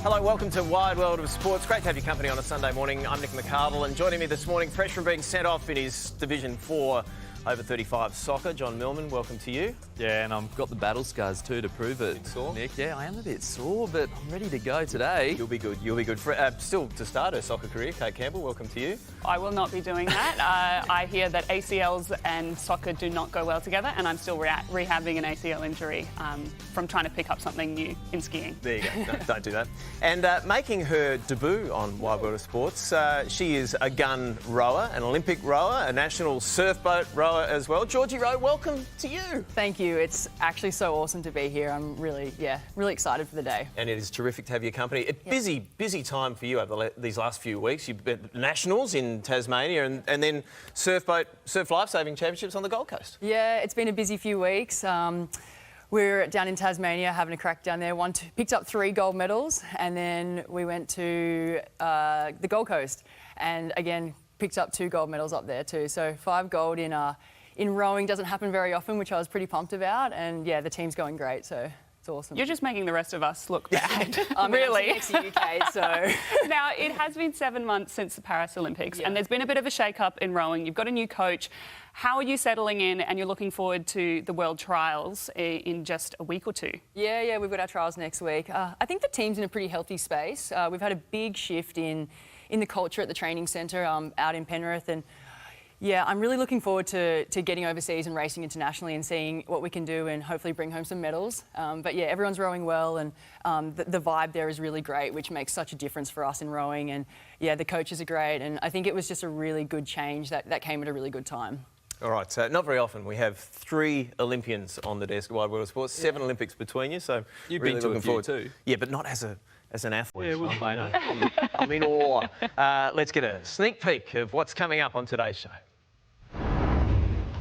Hello, welcome to Wide World of Sports. Great to have your company on a Sunday morning. I'm Nick McCardle, and joining me this morning, fresh from being sent off in his Division 4 over 35 soccer, John Millman, welcome to you. Yeah, and I've got the battle scars too to prove it. Sore? Nick, yeah, I am a bit sore, but I'm ready to go today. You'll be good, you'll be good. Still to start her soccer career, Kate Campbell, welcome to you. I will not be doing that. I hear that ACLs and soccer do not go well together, and I'm still rehabbing an ACL injury from trying to pick up something new in skiing. There you go, don't do that. And making her debut on Wide World of Sports, she is a gun rower, an Olympic rower, a national surf boat rower as well. Georgie Rowe, welcome to you. Thank you. It's actually so awesome to be here. I'm really excited for the day. And it is terrific to have your company. A busy time for you over these last few weeks. You've been nationals in Tasmania and then surf lifesaving championships on the Gold Coast. Yeah, it's been a busy few weeks. We're down in Tasmania having a crack down there. Picked up 3 gold medals, and then we went to the Gold Coast and again picked up 2 gold medals up there too. So 5 gold in rowing doesn't happen very often, which I was pretty pumped about. And yeah, the team's going great, so it's awesome. You're just making the rest of us look bad. Really? Next to you, Kate, so. Now, it has been 7 months since the Paris Olympics, and there's been a bit of a shake-up in rowing. You've got a new coach. How are you settling in, and you're looking forward to the World Trials in just a week or 2? Yeah, we've got our trials next week. I think the team's in a pretty healthy space. We've had a big shift in the culture at the training centre out in Penrith, and yeah, I'm really looking forward to getting overseas and racing internationally and seeing what we can do and hopefully bring home some medals. But yeah, everyone's rowing well, and the vibe there is really great, which makes such a difference for us in rowing. And yeah, the coaches are great, and I think it was just a really good change that came at a really good time. All right, so not very often we have 3 Olympians on the desk at Wide World of Sports, 7 Olympics between you, so you've really been to looking a few forward too. Yeah, but not as an athlete. Yeah, well, I'm in awe. Let's get a sneak peek of what's coming up on today's show.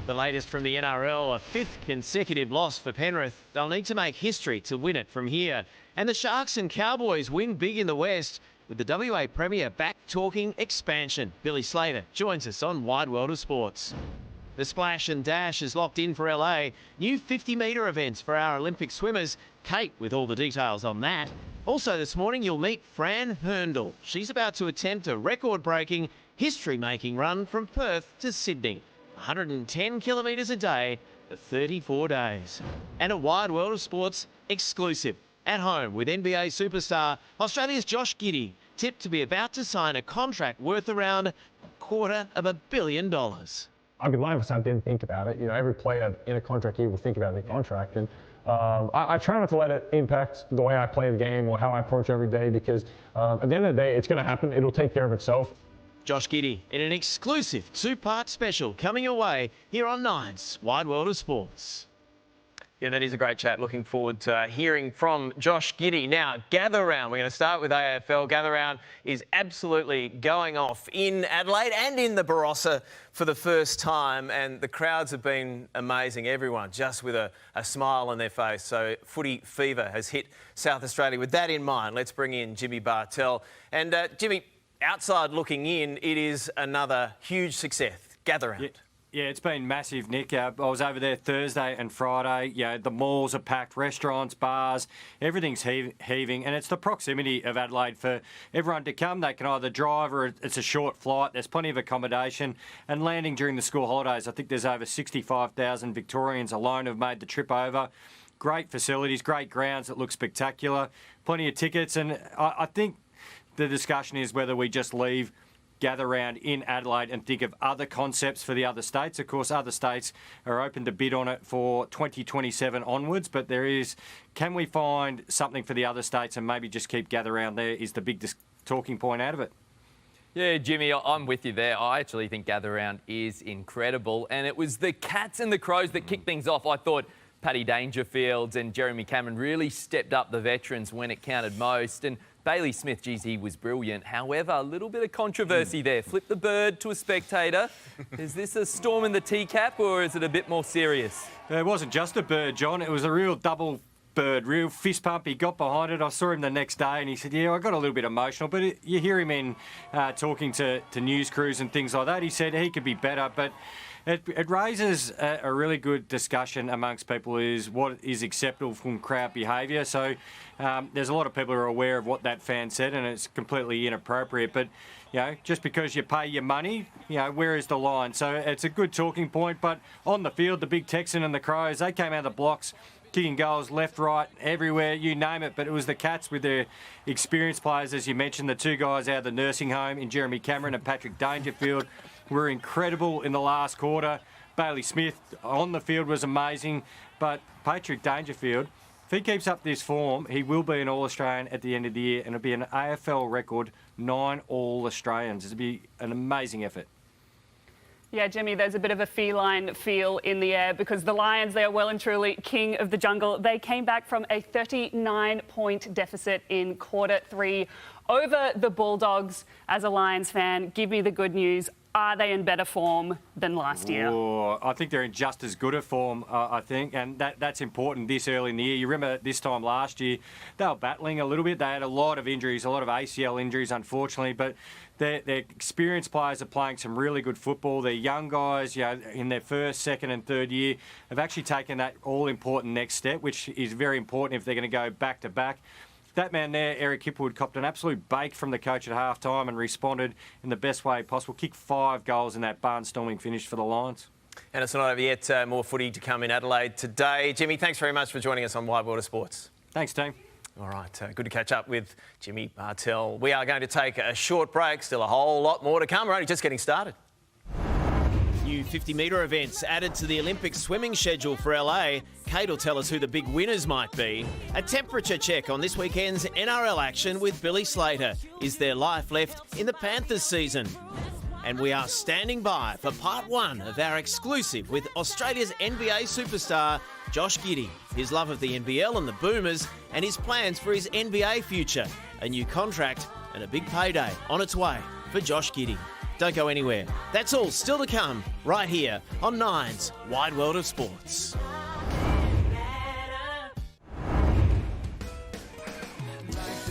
The latest from the NRL, a 5th consecutive loss for Penrith. They'll need to make history to win it from here. And the Sharks and Cowboys win big in the West, with the WA Premier back talking expansion. Billy Slater joins us on Wide World of Sports. The Splash and Dash is locked in for LA. New 50-metre events for our Olympic swimmers. Kate with all the details on that. Also this morning, you'll meet Fran Herndl. She's about to attempt a record-breaking, history-making run from Perth to Sydney. 110 kilometres a day for 34 days. And a Wide World of Sports exclusive. At home with NBA superstar Australia's Josh Giddey, tipped to be about to sign a contract worth around $250 million. I'd be lying if I didn't think about it. You know, every player in a contract here will think about the contract. And I try not to let it impact the way I play the game or how I approach every day, because at the end of the day, it's going to happen. It'll take care of itself. Josh Giddey in an exclusive 2-part special coming your way here on Nine's Wide World of Sports. Yeah, that is a great chat. Looking forward to hearing from Josh Giddey. Now, Gather Round. We're going to start with AFL. Gather Round is absolutely going off in Adelaide and in the Barossa for the first time, and the crowds have been amazing. Everyone just with a smile on their face. So footy fever has hit South Australia. With that in mind, let's bring in Jimmy Bartell. And Jimmy, outside looking in, it is another huge success. Gather Round. Yeah, it's been massive, Nick. I was over there Thursday and Friday. You know, the malls are packed, restaurants, bars, everything's heaving. And it's the proximity of Adelaide for everyone to come. They can either drive or it's a short flight. There's plenty of accommodation. And landing during the school holidays, I think there's over 65,000 Victorians alone have made the trip over. Great facilities, great grounds that look spectacular, plenty of tickets. And I think the discussion is whether we just leave Gather Round in Adelaide and think of other concepts for the other states. Of course, other states are open to bid on it for 2027 onwards, but can we find something for the other states and maybe just keep Gather Round there is the big talking point out of it. Yeah, Jimmy, I'm with you there. I actually think Gather Round is incredible, and it was the Cats and the Crows that kicked things off. I thought Paddy Dangerfield and Jeremy Cameron really stepped up the veterans when it counted most, and Bailey Smith, geez, he was brilliant. However, a little bit of controversy there. Flip the bird to a spectator. Is this a storm in the teacup, or is it a bit more serious? It wasn't just a bird, John. It was a real double bird, real fist pump. He got behind it. I saw him the next day and he said, yeah, I got a little bit emotional. But you hear him in talking to news crews and things like that. He said he could be better. But it raises a really good discussion amongst people is what is acceptable from crowd behaviour. So there's a lot of people who are aware of what that fan said, and it's completely inappropriate. But just because you pay your money, where is the line? So it's a good talking point. But on the field, the big Texan and the Crows, they came out of the blocks, kicking goals left, right, everywhere, you name it. But it was the Cats with their experienced players, as you mentioned, the two guys out of the nursing home in Jeremy Cameron and Patrick Dangerfield were incredible in the last quarter. Bailey Smith on the field was amazing. But Patrick Dangerfield, if he keeps up this form, he will be an All-Australian at the end of the year, and it'll be an AFL record 9 All-Australians. It'll be an amazing effort. Yeah, Jimmy, there's a bit of a feline feel in the air because the Lions, they are well and truly king of the jungle. They came back from a 39-point deficit in quarter 3 over the Bulldogs. As a Lions fan, give me the good news. Are they in better form than last year? Oh, I think they're in just as good a form, I think, and that's important this early in the year. You remember this time last year, they were battling a little bit. They had a lot of injuries, a lot of ACL injuries, unfortunately, but their experienced players are playing some really good football. Their young guys, in their first, second and third year, have actually taken that all-important next step, which is very important if they're going to go back-to-back. That man there, Eric Hipwood, copped an absolute bake from the coach at half-time and responded in the best way possible. Kicked 5 goals in that barnstorming finish for the Lions. And it's not over yet. More footy to come in Adelaide today. Jimmy, thanks very much for joining us on Wide World of Sports. Thanks, team. All right, good to catch up with Jimmy Bartell. We are going to take a short break. Still a whole lot more to come. We're only just getting started. New 50-metre events added to the Olympic swimming schedule for LA. Kate will tell us who the big winners might be. A temperature check on this weekend's NRL action with Billy Slater. Is there life left in the Panthers season? And we are standing by for part 1 of our exclusive with Australia's NBA superstar, Josh Giddey. His love of the NBL and the Boomers and his plans for his NBA future. A new contract and a big payday on its way for Josh Giddey. Don't go anywhere. That's all still to come right here on Nine's Wide World of Sports.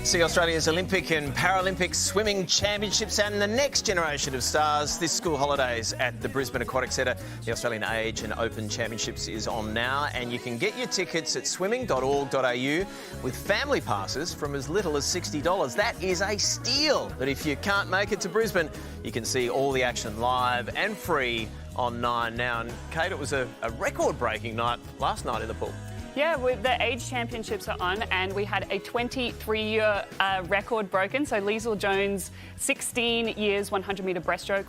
See Australia's Olympic and Paralympic swimming championships and the next generation of stars this school holidays at the Brisbane Aquatic Centre. The Australian Age and Open Championships is on now, and you can get your tickets at swimming.org.au with family passes from as little as $60. That is a steal. But if you can't make it to Brisbane, you can see all the action live and free on 9 now. And Kate, it was a record-breaking night last night in the pool. Yeah, the age championships are on, and we had a 23-year record broken. So Liesl Jones' 16 years 100-metre breaststroke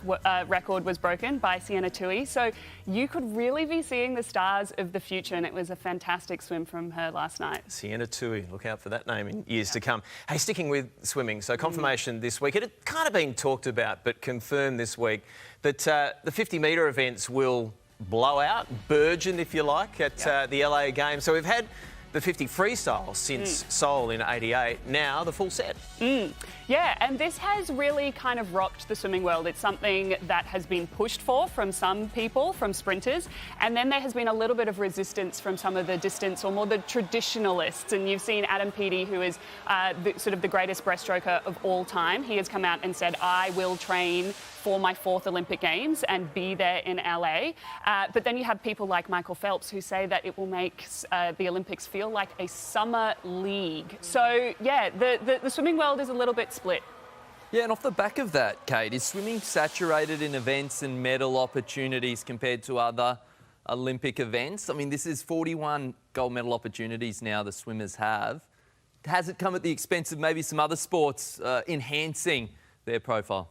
record was broken by Sienna Tui. So you could really be seeing the stars of the future, and it was a fantastic swim from her last night. Sienna Tui, look out for that name in years to come. Hey, sticking with swimming, so confirmation this week. It had kind of been talked about, but confirmed this week that the 50-metre events will blow out, burgeon, if you like, at the LA Games. So we've had the 50 freestyle since Seoul in '88. Now the full set. Yeah, and this has really kind of rocked the swimming world. It's something that has been pushed for from some people, from sprinters, and then there has been a little bit of resistance from some of the distance or more the traditionalists. And you've seen Adam Peaty, who is sort of the greatest breaststroker of all time. He has come out and said, I will train for my 4th Olympic Games and be there in LA. But then you have people like Michael Phelps who say that it will make the Olympics feel like a summer league. So, yeah, the swimming world is a little bit split. Yeah, and off the back of that, Kate, is swimming saturated in events and medal opportunities compared to other Olympic events? I mean, this is 41 gold medal opportunities now the swimmers have. Has it come at the expense of maybe some other sports enhancing their profile?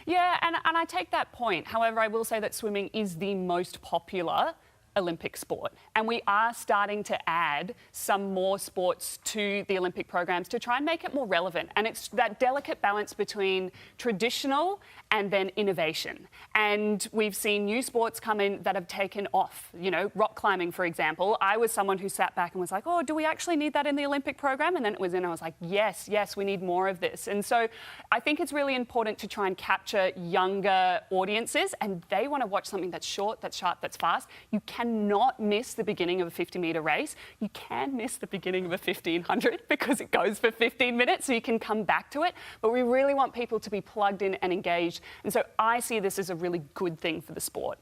Yeah, and I take that point. However, I will say that swimming is the most popular Olympic sport, and we are starting to add some more sports to the Olympic programs to try and make it more relevant. And it's that delicate balance between traditional and then innovation. And we've seen new sports come in that have taken off. You know, rock climbing, for example. I was someone who sat back and was like, oh, do we actually need that in the Olympic program? And then it was in, and I was like, yes, we need more of this. And so I think it's really important to try and capture younger audiences, and they want to watch something that's short, that's sharp, that's fast. You cannot miss the beginning of a 50-metre race. You can miss the beginning of a 1500 because it goes for 15 minutes, so you can come back to it. But we really want people to be plugged in and engaged. And so I see this as a really good thing for the sport.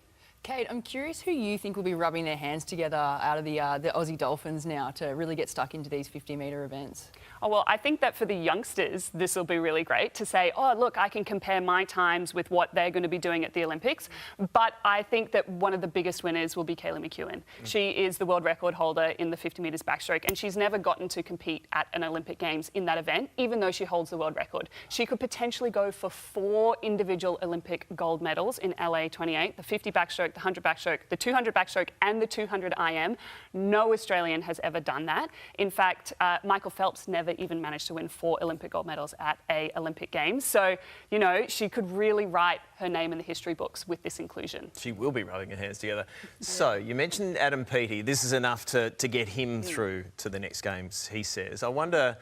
Kate, I'm curious who you think will be rubbing their hands together out of the Aussie Dolphins now to really get stuck into these 50-metre events. Oh, well, I think that for the youngsters, this will be really great to say, oh, look, I can compare my times with what they're going to be doing at the Olympics. But I think that one of the biggest winners will be Kaylee McEwen. She is the world record holder in the 50 metres backstroke, and she's never gotten to compete at an Olympic Games in that event, even though she holds the world record. She could potentially go for 4 individual Olympic gold medals in LA 28, the 50 backstroke, the 100 backstroke, the 200 backstroke, and the 200 IM. No Australian has ever done that. In fact, Michael Phelps never even managed to win 4 Olympic gold medals at a Olympic Games. So, you know, she could really write her name in the history books with this inclusion. She will be rubbing her hands together. So, you mentioned Adam Peaty. This is enough to get him through to the next Games, he says. I wonder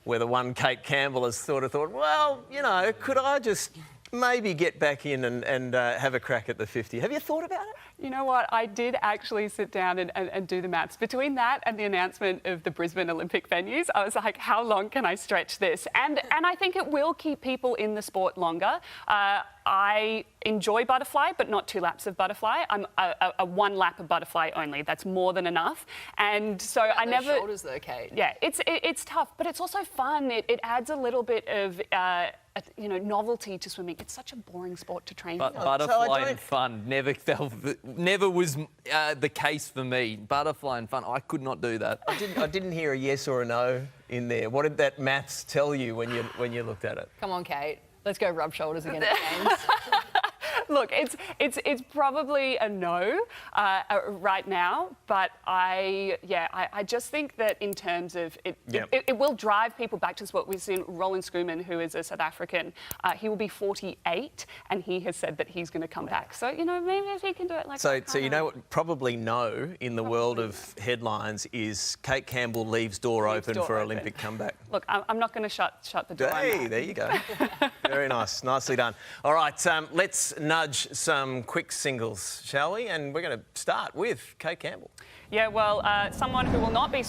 whether one Kate Campbell has thought, well, you know, could I just maybe get back in and have a crack at the 50? Have you thought about it? You know what? I did actually sit down and do the maths. Between that and the announcement of the Brisbane Olympic venues, I was like, how long can I stretch this? And I think it will keep people in the sport longer. I enjoy butterfly, but not 2 laps of butterfly. I'm a 1 lap of butterfly only. That's more than enough. And so I never. Shoulders though, Kate. Yeah, it's tough, but it's also fun. It adds a little bit of novelty to swimming. It's such a boring sport to train for. Butterfly and fun never was the case for me. Butterfly and fun, I could not do that. I didn't hear a yes or a no in there. What did that maths tell you when you looked at it? Come on, Kate. Let's go rub shoulders again at Games. Look, it's probably a no right now, but I just think that in terms of it will drive people back to what we've seen. Roland Schoeman, who is a South African, he will be 48, and he has said that he's going to come back. So, you know, maybe if he can do it like that. So you know what? Probably no in the world of headlines is Kate Campbell leaves door open for Olympic comeback. Look, I'm not going to shut the door. Hey, there you go. Very nice. Nicely done. All right, let's nudge some quick singles, shall we? And we're going to start with Kate Campbell. Yeah, well, someone who will not be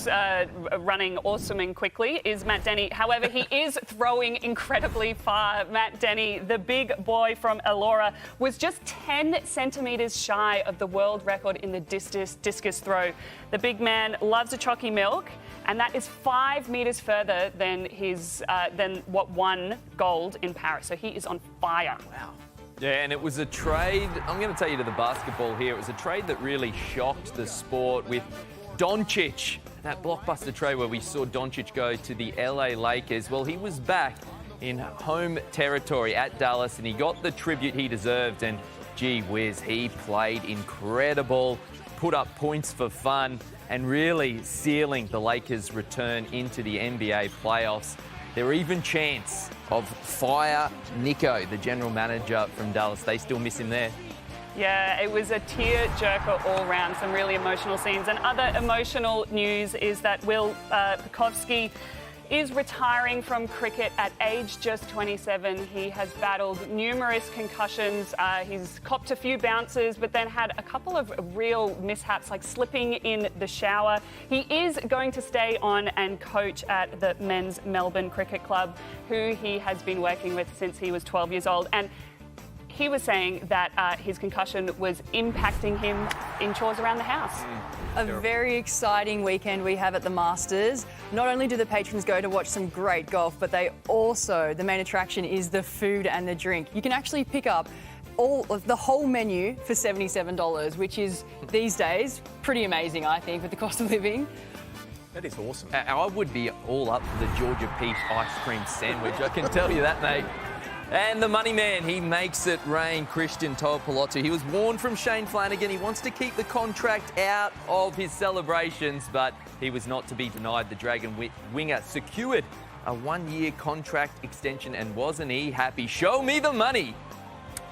running or swimming quickly is Matt Denny. However, he is throwing incredibly far. Matt Denny, the big boy from Elora, was just 10 centimetres shy of the world record in the discus throw. The big man loves a chalky milk, and that is 5 metres further than than what won gold in Paris. So he is on fire. Wow. Yeah, and it was a trade, I'm going to take you to the basketball here, it was a trade that really shocked the sport with Doncic. That blockbuster trade where we saw Doncic go to the LA Lakers. Well, he was back in home territory at Dallas and he got the tribute he deserved. And gee whiz, he played incredible, put up points for fun and really sealing the Lakers' return into the NBA playoffs. There were even chants of fire Nico, the general manager from Dallas. They still miss him there. Yeah, it was a tear-jerker all round, some really emotional scenes. And other emotional news is that Will Pucovski is retiring from cricket at age just 27. He has battled numerous concussions. He's copped a few bounces, but then had a couple of real mishaps, like slipping in the shower. He is going to stay on and coach at the Men's Melbourne Cricket Club, who he has been working with since he was 12 years old. And he was saying that his concussion was impacting him in chores around the house. A very exciting weekend we have at the Masters. Not only do the patrons go to watch some great golf, but the main attraction is the food and the drink. You can actually pick up the whole menu for $77, which is these days pretty amazing, I think, with the cost of living. That is awesome. I would be all up for the Georgia Peach ice cream sandwich, I can tell you that, mate. And the money man, he makes it rain, Christian Tuipulotu. He was warned from Shane Flanagan. He wants to keep the contract out of his celebrations, but he was not to be denied. The Dragon winger secured a 1-year contract extension, and wasn't he happy? Show me the money.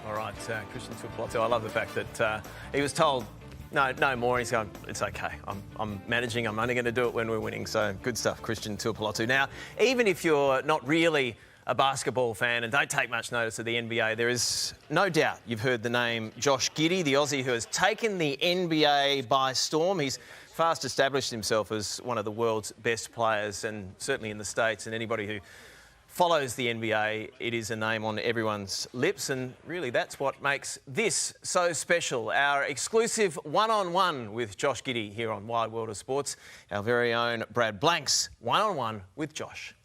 All right, Christian Tuipulotu. I love the fact that he was told no more. He's going, it's okay. I'm managing. I'm only going to do it when we're winning. So good stuff, Christian Tuipulotu. Now, even if you're not really a basketball fan and don't take much notice of the NBA, there is no doubt you've heard the name Josh Giddey, the Aussie who has taken the NBA by storm. He's fast established himself as one of the world's best players, and certainly in the States, and anybody who follows the NBA, it is a name on everyone's lips, and really that's what makes this so special. Our exclusive one-on-one with Josh Giddey here on Wide World of Sports. Our very own Brad Blank's one-on-one with Josh.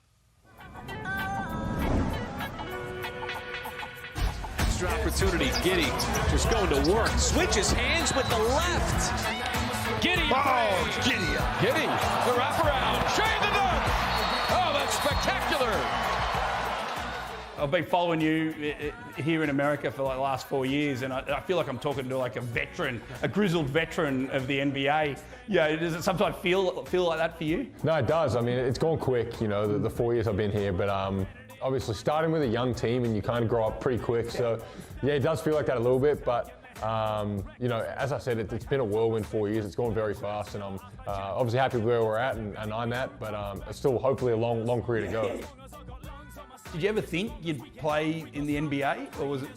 Extra opportunity. Giddey just going to work. Switches hands with the left. Giddey. Oh, Giddey. The wraparound. Shane the dunk. Oh, that's spectacular. I've been following you here in America for like the last 4 years, and I feel like I'm talking to like a veteran, a grizzled veteran of the NBA. Yeah, does it sometimes feel like that for you? No, it does. I mean, it's gone quick, you know, the 4 years I've been here, but obviously starting with a young team and you kind of grow up pretty quick. So yeah, it does feel like that a little bit, but you know, as I said, it's been a whirlwind 4 years. It's gone very fast, and I'm obviously happy with where we're at and I'm at, but it's still hopefully a long career to go. Did you ever think you'd play in the NBA, or was it?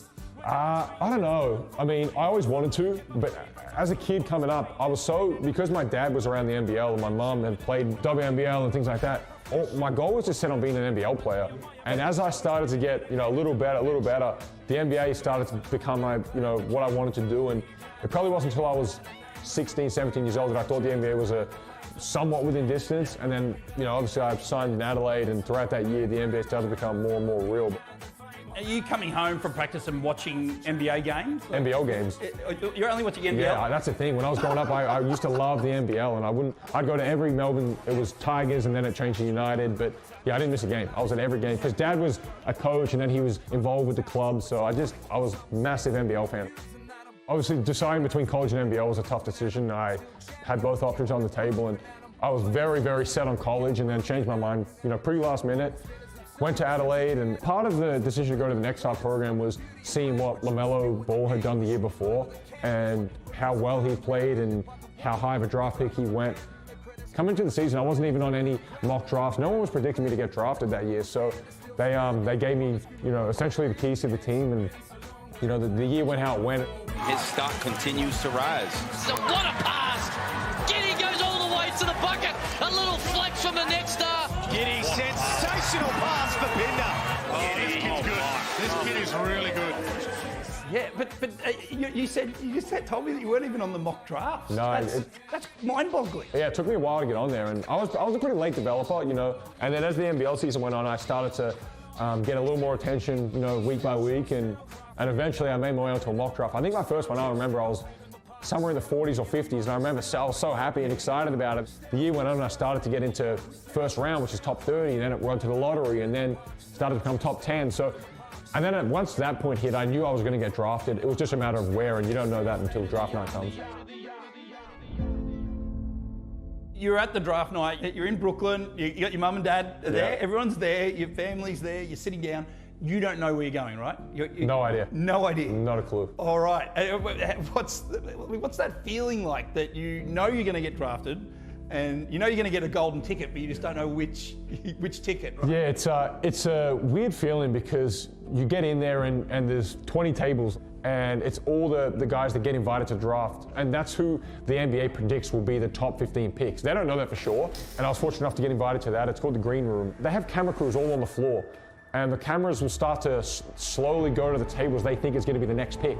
I don't know. I mean, I always wanted to, but as a kid coming up, I was because my dad was around the NBL and my mum had played WNBL and things like that. My goal was just set on being an NBL player. And as I started to get, you know, a little better, the NBA started to become what I wanted to do. And it probably wasn't until I was 16, 17 years old that I thought the NBA was somewhat within distance. And then, you know, obviously I signed in Adelaide, and throughout that year, the NBA started to become more and more real. Are you coming home from practice and watching NBA games? NBL games. You're only watching NBL? Yeah, that's the thing. When I was growing up, I used to love the NBL, and I'd go to every Melbourne. It was Tigers, and then it changed to United. But yeah, I didn't miss a game. I was at every game because Dad was a coach, and then he was involved with the club. So I was a massive NBL fan. Obviously, deciding between college and NBL was a tough decision. I had both options on the table, and I was very, very set on college, and then changed my mind, you know, pretty last minute. Went to Adelaide, and part of the decision to go to the Next Start program was seeing what LaMelo Ball had done the year before and how well he played and how high of a draft pick he went. Coming into the season, I wasn't even on any mock drafts. No one was predicting me to get drafted that year, so they gave me, you know, essentially the keys to the team, and you know, the year went how it went. His stock continues to rise. So what a pass! Giddey goes all the way to the bucket. A little flex from the Next Star. Giddey, sensational pass for Pinder. Oh, this kid's good. This kid is really good. Yeah, but you just told me that you weren't even on the mock draft. No, that's mind-boggling. Yeah, it took me a while to get on there, and I was a pretty late developer, you know. And then as the NBL season went on, I started to get a little more attention, you know, week by week, and eventually I made my way onto a mock draft. I think my first one, I remember I was somewhere in the 40s or 50s, and I remember I was so happy and excited about it. The year went on and I started to get into first round, which is top 30, and then it went to the lottery, and then started to become top 10. So, and then once that point hit, I knew I was going to get drafted. It was just a matter of where, and you don't know that until draft night comes. You're at the draft night, you're in Brooklyn, you got your mum and dad there, everyone's there, your family's there, you're sitting down. You don't know where you're going, right? No idea. No idea. Not a clue. All right. What's that feeling like, that you know you're going to get drafted, and you know you're going to get a golden ticket, but you just don't know which ticket? Right? Yeah, it's a weird feeling because you get in there and there's 20 tables, and it's all the guys that get invited to draft, and that's who the NBA predicts will be the top 15 picks. They don't know that for sure, and I was fortunate enough to get invited to that. It's called the Green Room. They have camera crews all on the floor, and the cameras will start to slowly go to the tables they think is going to be the next pick.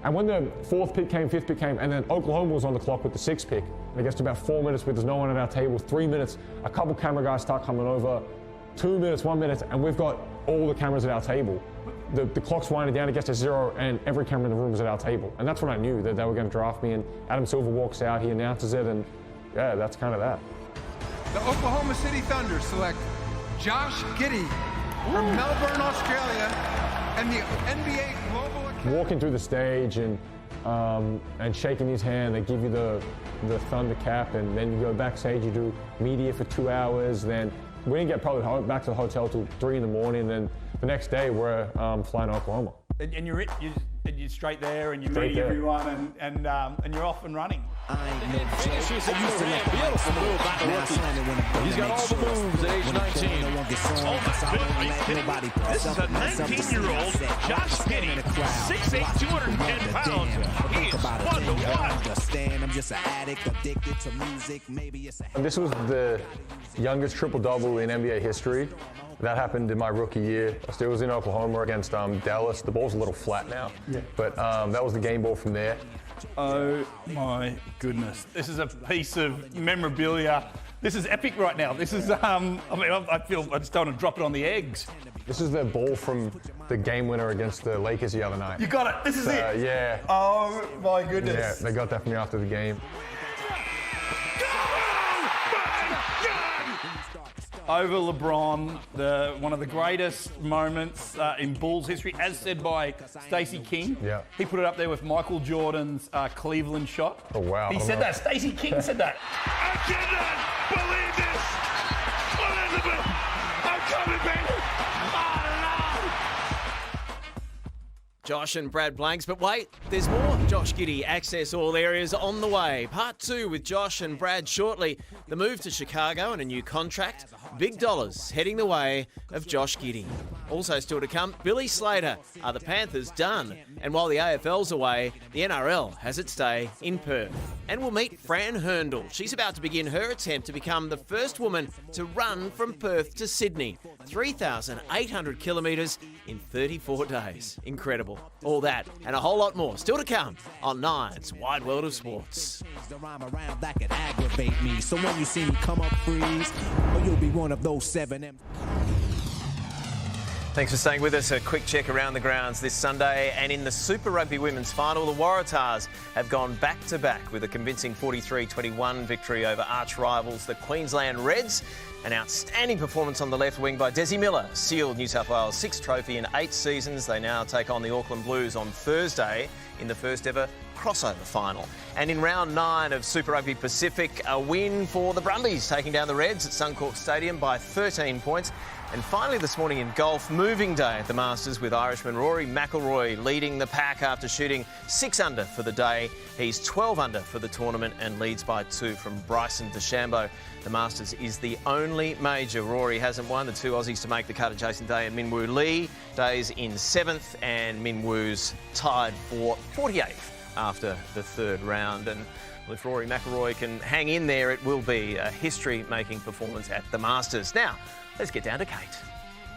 And when the fourth pick came, fifth pick came, and then Oklahoma was on the clock with the sixth pick, and it gets to about 4 minutes where there's no one at our table, 3 minutes, a couple camera guys start coming over, 2 minutes, 1 minute, and we've got all the cameras at our table. The clock's winding down, it gets to zero, and every camera in the room is at our table. And that's when I knew that they were going to draft me, and Adam Silver walks out, he announces it, and yeah, that's kind of that. The Oklahoma City Thunder select Josh Giddey from Melbourne, Australia, and the NBA Global Academy. Walking through the stage and shaking his hand, they give you the Thunder cap, and then you go backstage, you do media for 2 hours, then we didn't get probably back to the hotel till 3 in the morning, and then the next day we're flying to Oklahoma. And you're straight there, and you meet everyone, and you're off and running. Finishes it overhand. Beautiful move by the rookie. He's got all the moves at age 19. Oh my goodness. This is a 19-year-old Josh Giddey, 6'8", 210 pounds. He is fun to watch. I'm just an addict, addicted to music. Maybe it's This was the youngest triple-double in NBA history. That happened in my rookie year. I still was in Oklahoma against Dallas. The ball's a little flat now, but that was the game ball from there. Oh my goodness. This is a piece of memorabilia. This is epic right now. This is, I feel I just don't want to drop it on the eggs. This is the ball from the game winner against the Lakers the other night. You got it. This is it. Yeah. Oh my goodness. Yeah, they got that from me after the game. Over LeBron, one of the greatest moments in Bulls history, as said by Stacey King. Yeah. He put it up there with Michael Jordan's Cleveland shot. Oh, wow. He said that. Stacey King said that. I cannot believe this. Elizabeth, I'm coming, baby. Josh and Brad Blanks, but wait, there's more. Josh Giddey, Access All Areas on the way. Part 2 with Josh and Brad shortly. The move to Chicago and a new contract. Big dollars heading the way of Josh Giddey. Also still to come, Billy Slater. Are the Panthers done? And while the AFL's away, the NRL has its day in Perth. And we'll meet Fran Herndl. She's about to begin her attempt to become the first woman to run from Perth to Sydney. 3,800 kilometres in 34 days. Incredible. All that and a whole lot more still to come on Nine's Wide World of Sports. So when you see me come up, freeze, or you'll be one of those 7 Thanks for staying with us. A quick check around the grounds this Sunday. And in the Super Rugby Women's Final, the Waratahs have gone back-to-back with a convincing 43-21 victory over arch rivals, the Queensland Reds. An outstanding performance on the left wing by Desi Miller sealed New South Wales' 6th trophy in 8 seasons. They now take on the Auckland Blues on Thursday in the first ever crossover final. And in round 9 of Super Rugby Pacific, a win for the Brumbies, taking down the Reds at Suncorp Stadium by 13 points. And finally this morning in golf, moving day at the Masters with Irishman Rory McIlroy leading the pack after shooting 6 under for the day. He's 12 under for the tournament and leads by 2 from Bryson DeChambeau. The Masters is the only major Rory hasn't won. The 2 Aussies to make the cut are Jason Day and Minwoo Lee. Day's in 7th and Minwoo's tied for 48th after the 3rd round. And if Rory McIlroy can hang in there, it will be a history-making performance at the Masters. Now, let's get down to Kate.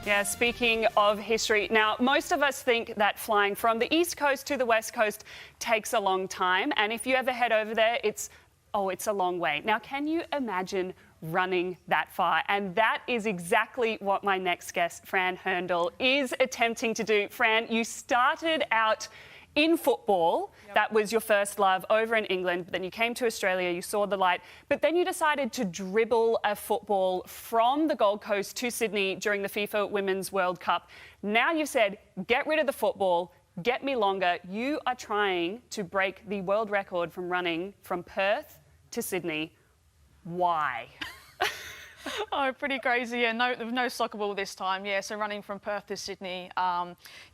Yeah, speaking of history, now most of us think that flying from the East Coast to the West Coast takes a long time. And if you ever head over there, it's a long way. Now, can you imagine running that far? And that is exactly what my next guest, Fran Herndl, is attempting to do. Fran, you started out in football. Yep. That was your first love over in England. Then you came to Australia, you saw the light, but then you decided to dribble a football from the Gold Coast to Sydney during the FIFA Women's World Cup. Now you've said, get rid of the football, get me longer. You are trying to break the world record from running from Perth to Sydney. Why? Oh, pretty crazy. Yeah, no soccer ball this time. Yeah, so running from Perth to Sydney.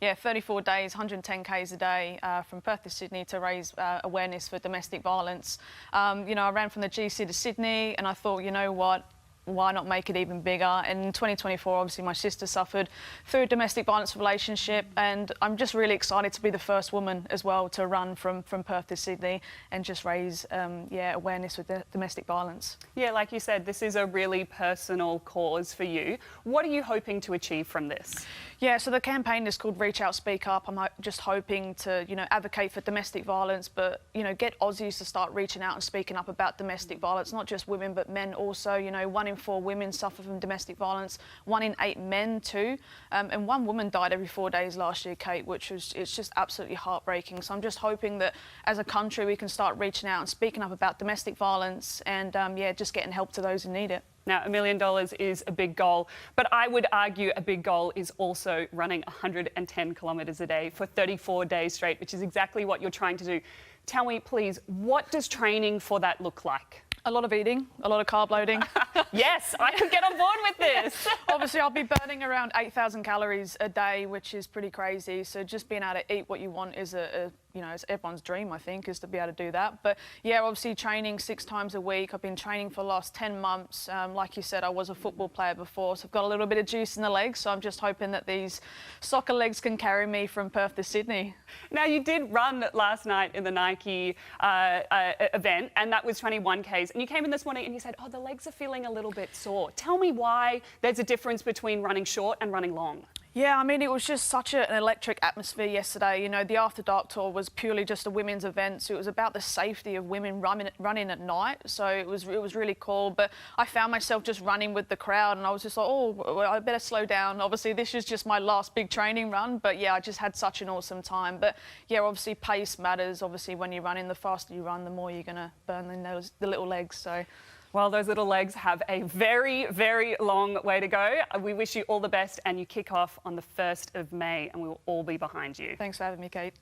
34 days, 110 Ks a day from Perth to Sydney to raise awareness for domestic violence. I ran from the GC to Sydney and I thought, you know what? Why not make it even bigger? And in 2024, obviously, my sister suffered through a domestic violence relationship, and I'm just really excited to be the first woman as well to run from Perth to Sydney and just raise awareness with domestic violence. Yeah, like you said, this is a really personal cause for you. What are you hoping to achieve from this? Yeah, so the campaign is called Reach Out, Speak Up. I'm just hoping to, advocate for domestic violence, but, get Aussies to start reaching out and speaking up about domestic violence, not just women, but men also. 1 in 4 women suffer from domestic violence, 1 in 8 men too. And 1 woman died every 4 days last year, Kate, it's just absolutely heartbreaking. So I'm just hoping that as a country, we can start reaching out and speaking up about domestic violence and, just getting help to those who need it. Now, $1 million is a big goal, but I would argue a big goal is also running 110 kilometres a day for 34 days straight, which is exactly what you're trying to do. Tell me, please, what does training for that look like? A lot of eating, a lot of carb loading. Yes, I could get on board with this. Obviously, I'll be burning around 8,000 calories a day, which is pretty crazy. So just being able to eat what you want is a you know, it's everyone's dream, I think, is to be able to do that. But yeah, obviously training 6 times a week. I've been training for the last 10 months. Like you said, I was a football player before, so I've got a little bit of juice in the legs. So I'm just hoping that these soccer legs can carry me from Perth to Sydney. Now, you did run last night in the Nike event, and that was 21 Ks. And you came in this morning and you said, oh, the legs are feeling a little bit sore. Tell me why there's a difference between running short and running long. Yeah, I mean, it was just such an electric atmosphere yesterday. You know, the After Dark Tour was purely just a women's event, so it was about the safety of women running at night. So it was really cool. But I found myself just running with the crowd, and I was just like, oh, well, I better slow down. Obviously, this is just my last big training run. But yeah, I just had such an awesome time. But yeah, obviously, pace matters. Obviously, when you're running, the faster you run, the more you're going to burn in the little legs. So. Well, those little legs have a very, very long way to go. We wish you all the best, and you kick off on the 1st of May, and we will all be behind you. Thanks for having me, Kate.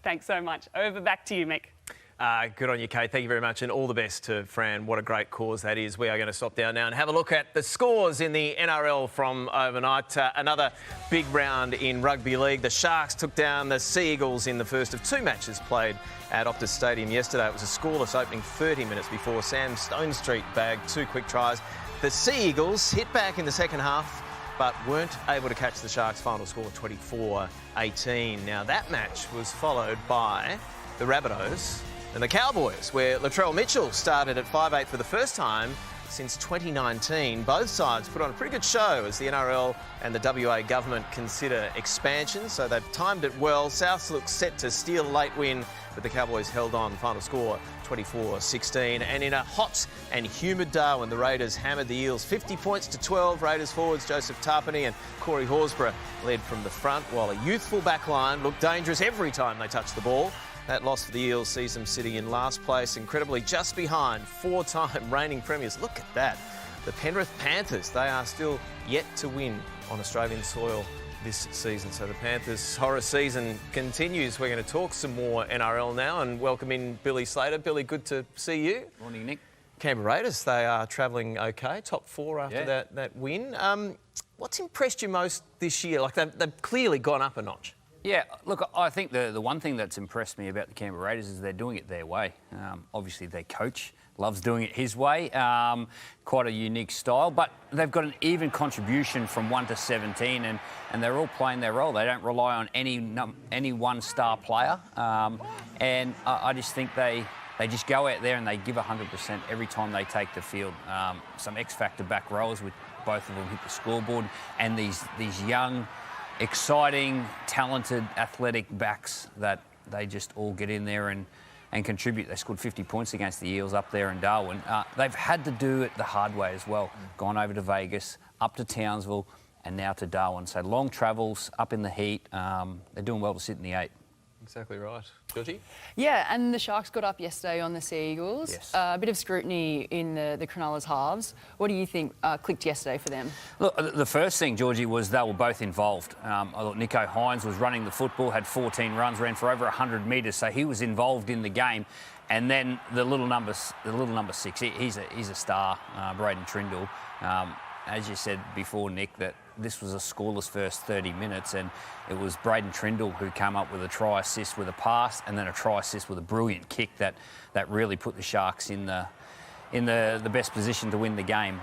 Thanks so much. Over back to you, Mick. Good on you, Kate. Thank you very much, and all the best to Fran. What a great cause that is. We are going to stop down now and have a look at the scores in the NRL from overnight. Another big round in rugby league. The Sharks took down the Sea Eagles in the first of 2 matches played at Optus Stadium yesterday. It was a scoreless opening 30 minutes before Sam Stonestreet bagged 2 quick tries. The Sea Eagles hit back in the second half, but weren't able to catch the Sharks' final score 24-18. Now, that match was followed by the Rabbitohs and the Cowboys, where Latrell Mitchell started at 5'8" for the first time since 2019. Both sides put on a pretty good show as the NRL and the WA government consider expansion, so they've timed it well. Souths look set to steal a late win, but the Cowboys held on. Final score 24-16. And in a hot and humid Darwin, the Raiders hammered the Eels 50 points to 12. Raiders forwards Joseph Tarpany and Corey Horsburgh led from the front, while a youthful backline looked dangerous every time they touched the ball. That loss for the Eels sees them sitting in last place, incredibly just behind 4-time reigning premiers. Look at that. The Penrith Panthers, they are still yet to win on Australian soil this season. So the Panthers' horror season continues. We're going to talk some more NRL now and welcome in Billy Slater. Billy, good to see you. Morning, Nick. Canberra Raiders, they are travelling okay, top 4 after that win. What's impressed you most this year? Like they've clearly gone up a notch. Yeah, look, I think the one thing that's impressed me about the Canberra Raiders is they're doing it their way. Obviously, their coach loves doing it his way. Quite a unique style, but they've got an even contribution from 1 to 17, and they're all playing their role. They don't rely on any one star player, and I just think they just go out there and they give 100% every time they take the field. Some X-factor back rows with both of them hit the scoreboard, and these young, exciting, talented, athletic backs that they just all get in there and contribute. They scored 50 points against the Eels up there in Darwin. They've had to do it the hard way as well. Gone over to Vegas, up to Townsville, and now to Darwin. So long travels, up in the heat. They're doing well to sit in the 8. Exactly right. Georgie? Yeah, and the Sharks got up yesterday on the Sea Eagles. Yes. A bit of scrutiny in the Cronulla's halves. What do you think clicked yesterday for them? Look, the first thing, Georgie, was they were both involved. I thought Nico Hines was running the football, had 14 runs, ran for over 100 metres, so he was involved in the game. And then the little number 6, he's a star, Braden Trindle. As you said before, Nick, that this was a scoreless first 30 minutes, and it was Braden Trindle who came up with a try assist with a pass and then a try assist with a brilliant kick that really put the Sharks in the best position to win the game.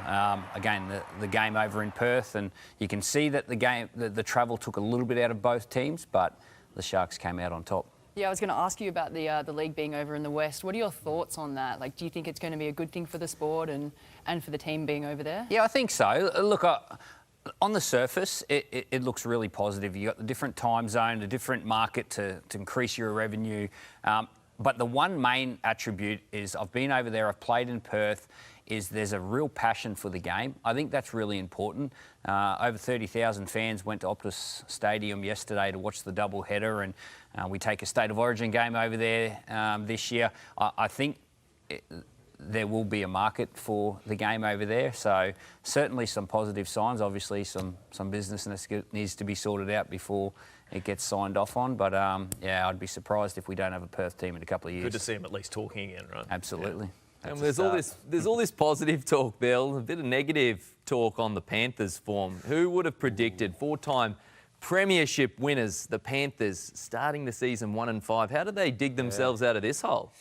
Again, the game over in Perth, and you can see that the travel took a little bit out of both teams, but the Sharks came out on top. Yeah, I was going to ask you about the league being over in the West. What are your thoughts on that? Like, do you think it's going to be a good thing for the sport and for the team being over there? Yeah, I think so. Look, on the surface, it looks really positive. You've got the different time zone, the different market to increase your revenue. But the one main attribute is I've been over there, I've played in Perth, is there's a real passion for the game. I think that's really important. Over 30,000 fans went to Optus Stadium yesterday to watch the double header, and we take a State of Origin game over there this year. I think there will be a market for the game over there. So certainly some positive signs. Obviously some business needs to be sorted out before it gets signed off on. But yeah, I'd be surprised if we don't have a Perth team in a couple of years. Good to see them at least talking again, right? Absolutely. Yeah. And there's all this positive talk, Bill, a bit of negative talk on the Panthers' form. Who would have predicted 4-time Premiership winners, the Panthers, starting the season 1-5. How do they dig themselves out of this hole?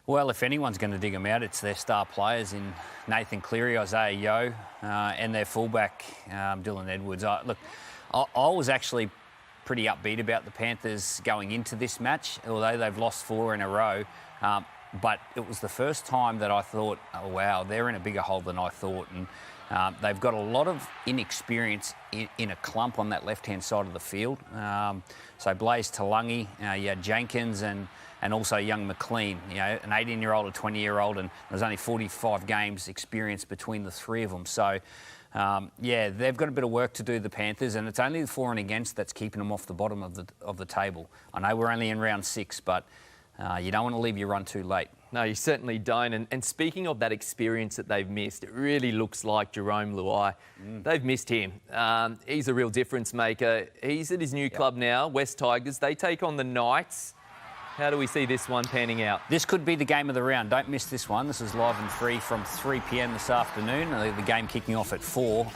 Well, if anyone's going to dig them out, it's their star players in Nathan Cleary, Isaiah Yeo, and their fullback, Dylan Edwards. I was actually pretty upbeat about the Panthers going into this match, although they've lost 4 in a row. But it was the first time that I thought, oh, wow, they're in a bigger hole than I thought. And they've got a lot of inexperience in a clump on that left-hand side of the field. So Blaise Talangi, you had Jenkins and also young McLean, an 18-year-old, a 20-year-old, and there's only 45 games experience between the three of them. So, they've got a bit of work to do, the Panthers, and it's only the for and against that's keeping them off the bottom of the table. I know we're only in round 6, but you don't want to leave your run too late. No, you certainly don't. And speaking of that experience that they've missed, it really looks like Jerome Luai. They've missed him. He's a real difference maker. He's at his new club now, West Tigers. They take on the Knights. How do we see this one panning out? This could be the game of the round. Don't miss this one. This is live and free from 3 p.m. this afternoon. The game kicking off at 4.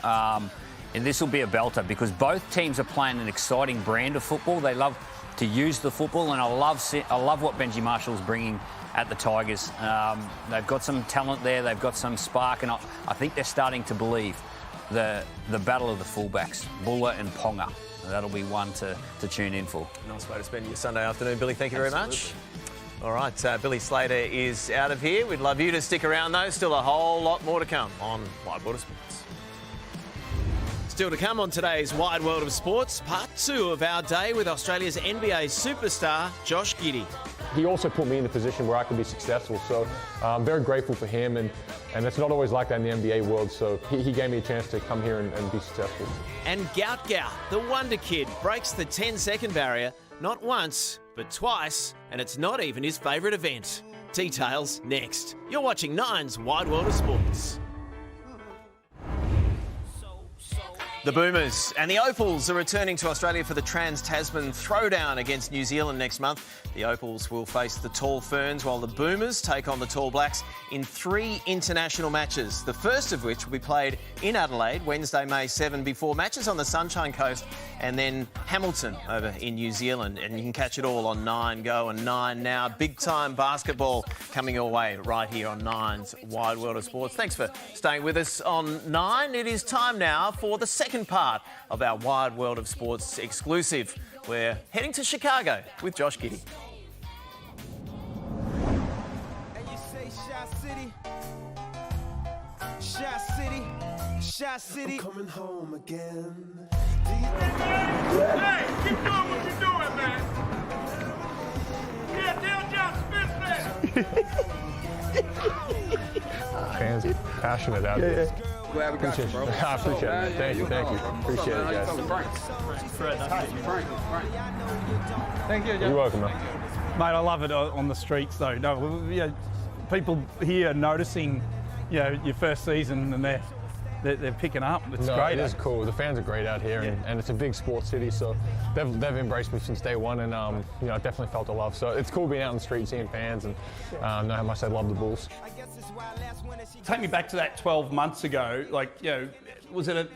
And this will be a belter because both teams are playing an exciting brand of football. They love to use the football, and I love what Benji Marshall's bringing at the Tigers. They've got some talent there. They've got some spark, and I think they're starting to believe the battle of the fullbacks, Buller and Ponga. That'll be one to tune in for. Nice way to spend your Sunday afternoon, Billy. Thank you very much. All right, Billy Slater is out of here. We'd love you to stick around, though. Still a whole lot more to come on Wide World of Sports. Still to come on today's Wide World of Sports, part 2 of our day with Australia's NBA superstar, Josh Giddey. He also put me in a position where I could be successful, so I'm very grateful for him, and it's not always like that in the NBA world, so he gave me a chance to come here and be successful. And Gout, the Wonder Kid, breaks the 10-second barrier not once, but twice, and it's not even his favourite event. Details next. You're watching Nine's Wide World of Sports. The Boomers and the Opals are returning to Australia for the Trans-Tasman Throwdown against New Zealand next month. The Opals will face the Tall Ferns while the Boomers take on the Tall Blacks in 3 international matches, the first of which will be played in Adelaide Wednesday, May 7, before matches on the Sunshine Coast and then Hamilton over in New Zealand. And you can catch it all on 9 Go and 9 Now. Big-time basketball coming your way right here on Nine's Wide World of Sports. Thanks for staying with us on 9. It is time now for the second part of our Wide World of Sports exclusive. We're heading to Chicago with Josh Giddey. And you say Shot City, I'm coming home again. Hey, keep doing what you're doing, man. Yeah, tell Josh Smith that. Fans passionate out there. Glad we got you, bro. I appreciate it. Thank you. Appreciate it, guys. Thank you. You're welcome, man. Mate, I love it on the streets, though. No, people here noticing, your first season, and they're picking up. It's great. It is cool. The fans are great out here, and it's a big sports city, so they've embraced me since day one, and I definitely felt the love. So it's cool being out in the street, seeing fans, and know how much they love the Bulls. Take me back to that 12 months ago. Was it a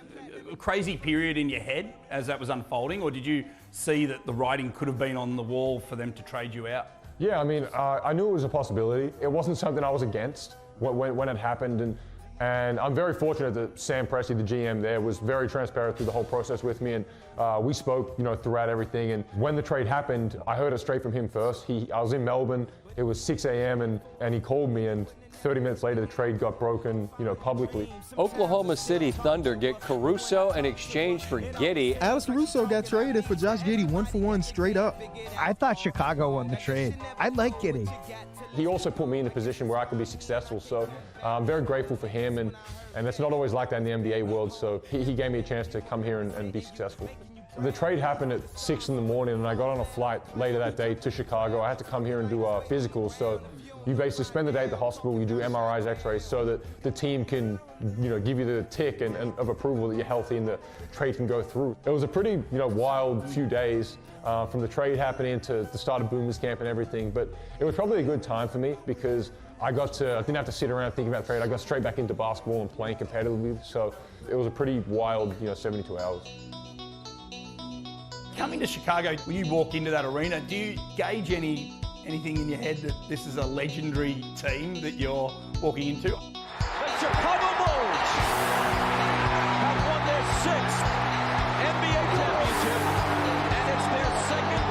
crazy period in your head as that was unfolding, or did you see that the writing could have been on the wall for them to trade you out? Yeah, I mean, I knew it was a possibility. It wasn't something I was against when it happened, and I'm very fortunate that Sam Presti, the GM there, was very transparent through the whole process with me, and we spoke, throughout everything. And when the trade happened, I heard it straight from him first. I was in Melbourne. It was 6 a.m. and he called me, and 30 minutes later the trade got broken, publicly. Oklahoma City Thunder get Caruso in exchange for Giddey. Alex Caruso got traded for Josh Giddey 1-for-1 straight up. I thought Chicago won the trade. I like Giddey. He also put me in a position where I could be successful, so I'm very grateful for him, and it's not always like that in the NBA world, so he gave me a chance to come here and be successful. The trade happened at 6 in the morning, and I got on a flight later that day to Chicago. I had to come here and do physicals, so you basically spend the day at the hospital, you do MRIs, x-rays, so that the team can, give you the tick and of approval that you're healthy and the trade can go through. It was a pretty, wild few days from the trade happening to the start of Boomers camp and everything, but it was probably a good time for me because I didn't have to sit around thinking about trade. I got straight back into basketball and playing competitively, so it was a pretty wild, 72 hours. Coming to Chicago, when you walk into that arena, do you gauge anything in your head that this is a legendary team that you're walking into? The Chicago Bulls have won their 6th NBA championship, and it's their second.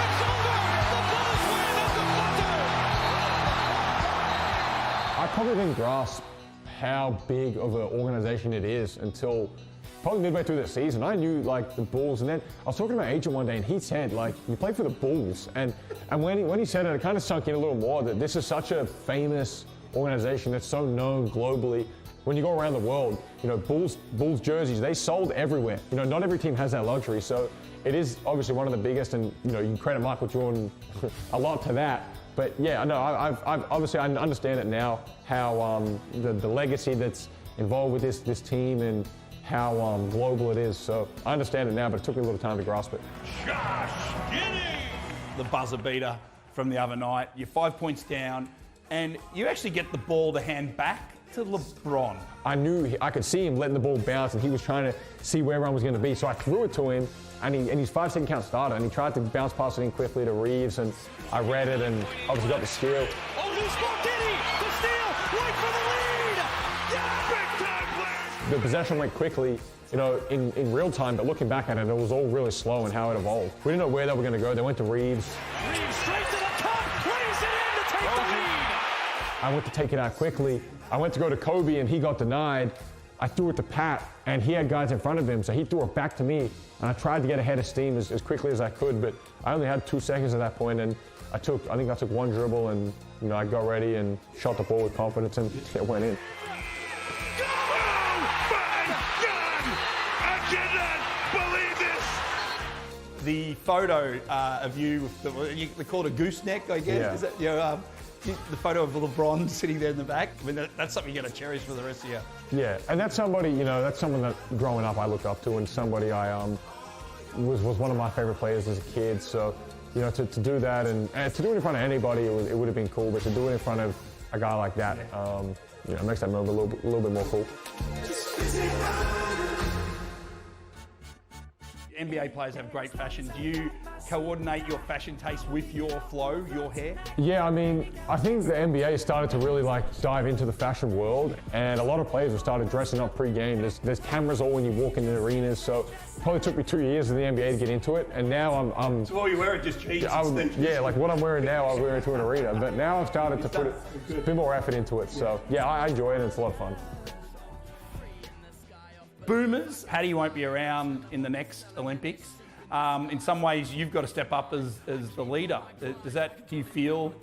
It's over! The Bulls win at the buzzer! I probably didn't grasp how big of an organization it is until probably midway through the season. I knew like the Bulls, and then I was talking to my agent one day, and he said like, you play for the Bulls, and when he said it, it kind of sunk in a little more that this is such a famous organization that's so known globally. When you go around the world, you know, Bulls jerseys, they sold everywhere. You know, not every team has that luxury, so it is obviously one of the biggest, and you know, you can credit Michael Jordan a lot to that. But yeah, no, I've obviously I understand it now, how the legacy that's involved with this team and how global it is. So I understand it now, but it took me a little time to grasp it. Josh Giddey! The buzzer beater from the other night. You're 5 points down, and you actually get the ball to hand back to LeBron. I knew I could see him letting the ball bounce, and he was trying to see where everyone was going to be. So I threw it to him, and he's 5-second count starter, and he tried to bounce past it in quickly to Reeves, and I read it and obviously got the steal. Oh, loose ball, Giddey! The steal! Wait for the lead! Yeah! Big time play! The possession went quickly, you know, in real time, but looking back at it, it was all really slow in how it evolved. We didn't know where they were going to go. They went to Reeves. Reeves straight to the cup, lays it in to take the lead! I went to take it out quickly. I went to go to Kobe, and he got denied. I threw it to Pat, and he had guys in front of him, so he threw it back to me, and I tried to get ahead of steam as quickly as I could, but I only had 2 seconds at that point, and I think I took one dribble, and you know, I got ready and shot the ball with confidence, and it went in. The photo of you, they call it a gooseneck, I guess. Yeah. Is that, you know, the photo of LeBron sitting there in the back. I mean, that's something you're going to cherish for the rest of your. Yeah, and that's somebody, you know, that's someone that growing up I looked up to, and somebody I was one of my favorite players as a kid. So, you know, to do that and to do it in front of anybody, it would have been cool. But to do it in front of a guy like that, you know, makes that moment a little bit more cool. NBA players have great fashion. Do you coordinate your fashion taste with your flow, your hair? Yeah, I mean, I think the NBA started to really like dive into the fashion world, and a lot of players have started dressing up pre-game. There's cameras all when you walk into the arenas, so it probably took me 2 years in the NBA to get into it, and now I'm So all you wear are just jeans? Yeah, like what I'm wearing now, I'll wear into an arena, but now I've started to put a bit more effort into it, so yeah, I enjoy it, and it's a lot of fun. Boomers, Paddy won't be around in the next Olympics. In some ways, you've got to step up as the leader. Do you feel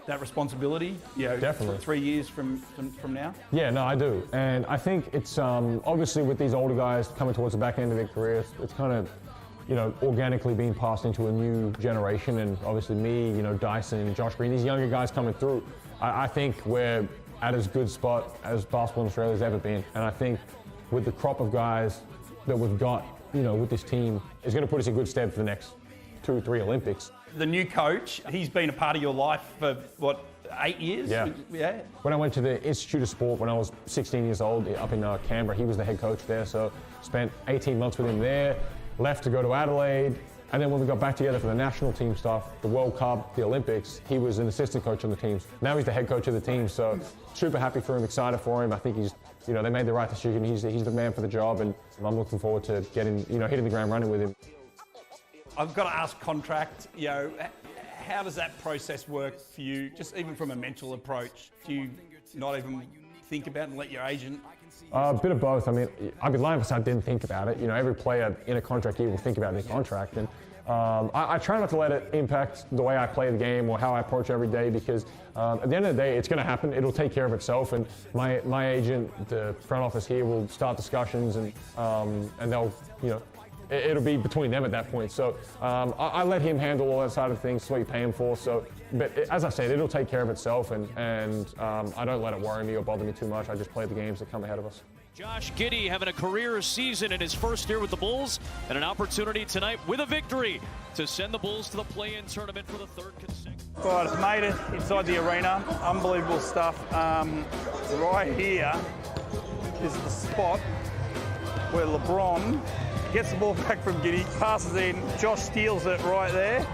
that responsibility? You know, definitely. 3 years from now? Yeah, no, I do. And I think it's obviously with these older guys coming towards the back end of their careers, it's kind of, you know, organically being passed into a new generation. And obviously me, you know, Dyson, Josh Green, these younger guys coming through, I think we're at as good spot as basketball in Australia has ever been. And I think with the crop of guys that we've got, you know, with this team, is going to put us in good stead for the next 2 or 3 Olympics. The new coach, he's been a part of your life for, what, 8 years? Yeah. Yeah. When I went to the Institute of Sport when I was 16 years old up in Canberra, he was the head coach there, so spent 18 months with him there, left to go to Adelaide, and then when we got back together for the national team stuff, the World Cup, the Olympics, he was an assistant coach on the teams. Now he's the head coach of the team, so super happy for him, excited for him. I think he's, you know, they made the right decision. He's the man for the job, and I'm looking forward to getting, you know, hitting the ground running with him. I've got to ask contract, you know, how does that process work for you, just even from a mental approach? Do you not even think about it and let your agent? A bit of both. I mean, I'd be lying if I didn't think about it. You know, every player in a contract year will think about their contract, and I try not to let it impact the way I play the game or how I approach every day, because at the end of the day, it's going to happen. It'll take care of itself, and my agent, the front office here, will start discussions, and they'll, you know, it'll be between them at that point. So I let him handle all that side of things. That's what you pay him for. So, but as I said, it'll take care of itself, and I don't let it worry me or bother me too much. I just play the games that come ahead of us. Josh Giddey having a career season in his first year with the Bulls, and an opportunity tonight with a victory to send the Bulls to the play-in tournament for the 3rd consecutive. Right, I've made it inside the arena. Unbelievable stuff. Right here is the spot where LeBron gets the ball back from Giddey, passes in, Josh steals it right there,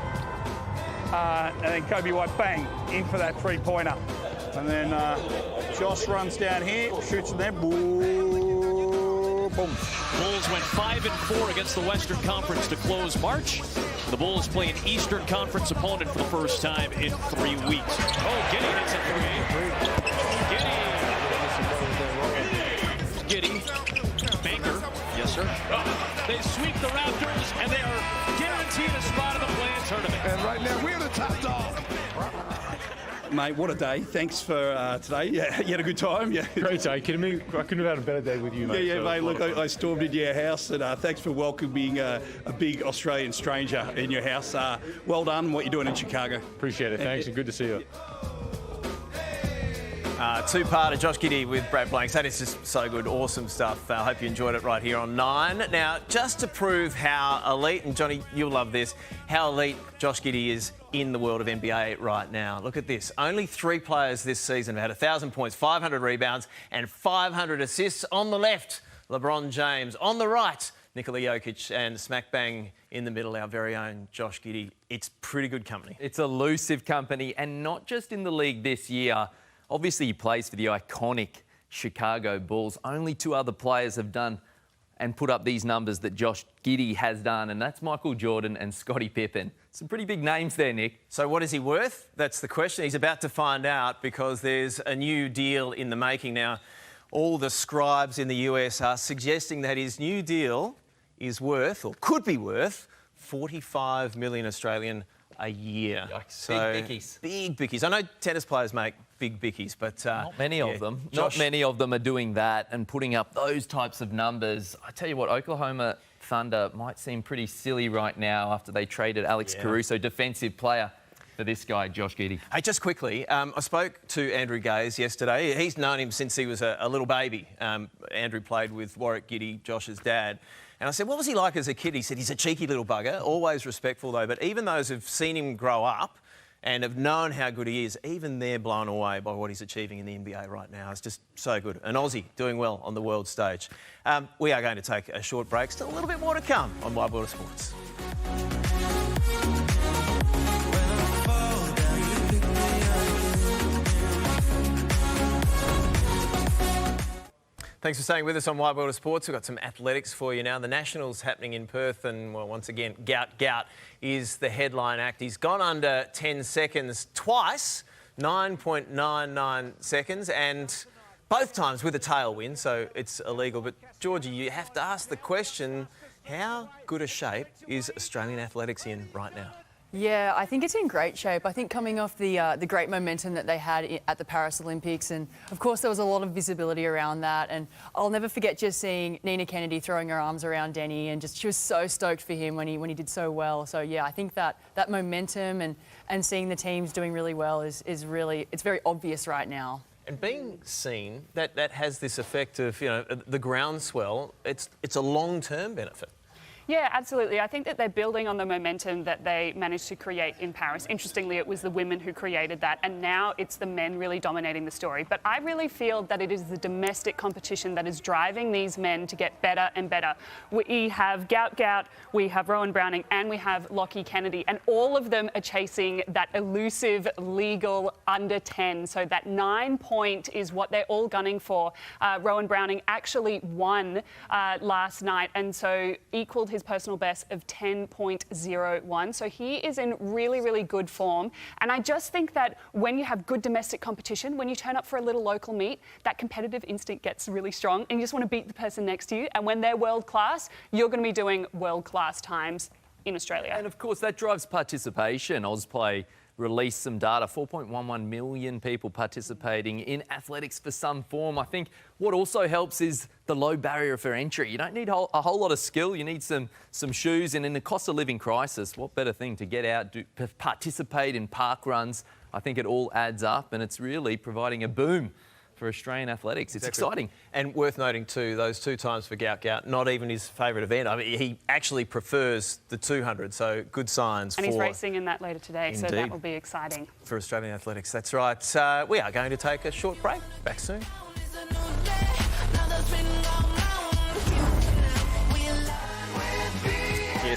and then Kobe White, bang, in for that three-pointer. And then Josh runs down here, shoots in there, boom. Bulls went 5-4 against the Western Conference to close March. The Bulls play an Eastern Conference opponent for the first time in 3 weeks. Oh, Giddey hits a three. Giddey. Baker. Yes, sir. They sweep the Raptors, and they are guaranteed a spot in the play-in tournament. And right now, we're the top dog. Mate, what a day. Thanks for today. Yeah, you had a good time? Yeah. Great day. Kidding me? I couldn't have had a better day with you, mate. Yeah, mate. Look, I stormed into your house, and thanks for welcoming a big Australian stranger in your house. Well done what you're doing in Chicago. Appreciate it. Thanks, and good to see you. Two-parter Josh Giddey with Brad Blanks. That is just so good. Awesome stuff. I hope you enjoyed it right here on 9. Now, just to prove how elite, and Johnny, you'll love this, how elite Josh Giddey is in the world of NBA right now. Look at this. Only 3 players this season have had 1,000 points, 500 rebounds and 500 assists. On the left, LeBron James. On the right, Nikola Jokic, and smack bang in the middle, our very own Josh Giddey. It's pretty good company. It's elusive company, and not just in the league this year. Obviously, he plays for the iconic Chicago Bulls. Only 2 other players have done and put up these numbers that Josh Giddey has done, and that's Michael Jordan and Scottie Pippen. Some pretty big names there, Nick. So what is he worth? That's the question. He's about to find out because there's a new deal in the making now. All the scribes in the US are suggesting that his new deal is worth, or could be worth, 45 million Australian a year. So, big bickies. Big bickies. I know tennis players make big bickies, but... not many of them. Not many of them are doing that and putting up those types of numbers. I tell you what, Oklahoma Thunder might seem pretty silly right now after they traded Alex Caruso, defensive player, for this guy, Josh Giddey. Hey, just quickly, I spoke to Andrew Gaze yesterday. He's known him since he was a little baby. Andrew played with Warwick Giddey, Josh's dad. And I said, what was he like as a kid? He said, he's a cheeky little bugger, always respectful though. But even those who've seen him grow up and have known how good he is, even they're blown away by what he's achieving in the NBA right now. It's just so good. An Aussie doing well on the world stage. We are going to take a short break. Still a little bit more to come on Wide World of Sports. Thanks for staying with us on Wide World of Sports. We've got some athletics for you now. The Nationals happening in Perth, and well, once again, Gout is the headline act. He's gone under 10 seconds twice, 9.99 seconds, and both times with a tailwind, so it's illegal. But Georgie, you have to ask the question, how good a shape is Australian athletics in right now? Yeah, I think it's in great shape. I think coming off the great momentum that they had at the Paris Olympics, and of course there was a lot of visibility around that. And I'll never forget just seeing Nina Kennedy throwing her arms around Denny, and just she was so stoked for him when he did so well. So yeah, I think that momentum and seeing the teams doing really well is really, it's very obvious right now. And being seen, that has this effect of, you know, the groundswell. It's a long-term benefit. Yeah, absolutely. I think that they're building on the momentum that they managed to create in Paris. Interestingly, it was the women who created that, and now it's the men really dominating the story. But I really feel that it is the domestic competition that is driving these men to get better and better. We have Gout, we have Rowan Browning, and we have Lockie Kennedy, and all of them are chasing that elusive, legal under 10. So that 9 point is what they're all gunning for. Rowan Browning actually won last night, and so equalled his personal best of 10.01. So he is in really, really good form. And I just think that when you have good domestic competition, when you turn up for a little local meet, that competitive instinct gets really strong and you just want to beat the person next to you. And when they're world class, you're going to be doing world class times in Australia. And of course, that drives participation. Ausplay released some data, 4.11 million people participating in athletics for some form. I think what also helps is the low barrier for entry. You don't need a whole lot of skill. You need some shoes. And in the cost of living crisis, what better thing to get out, participate in park runs? I think it all adds up, and it's really providing a boom for Australian athletics. It's exciting. And worth noting too, those 2 times for Gout, not even his favourite event. I mean, he actually prefers the 200, so good signs. And he's racing in that later today, so that will be exciting. For Australian athletics, that's right. We are going to take a short break. Back soon.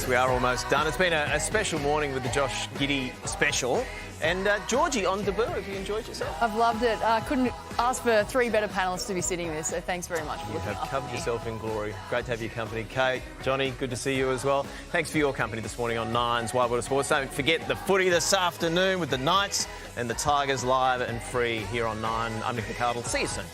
Yes, we are almost done. It's been a special morning with the Josh Giddey special. And Georgie on debut, have you enjoyed yourself? I've loved it. I couldn't ask for 3 better panellists to be sitting this, so thanks very much for looking You have after covered me. yourself in glory. Great to have your company. Kate, Johnny, good to see you as well. Thanks for your company this morning on Nine's WWOS Sports. Don't forget the footy this afternoon with the Knights and the Tigers live and free here on Nine. I'm Nick McArdle. See you soon.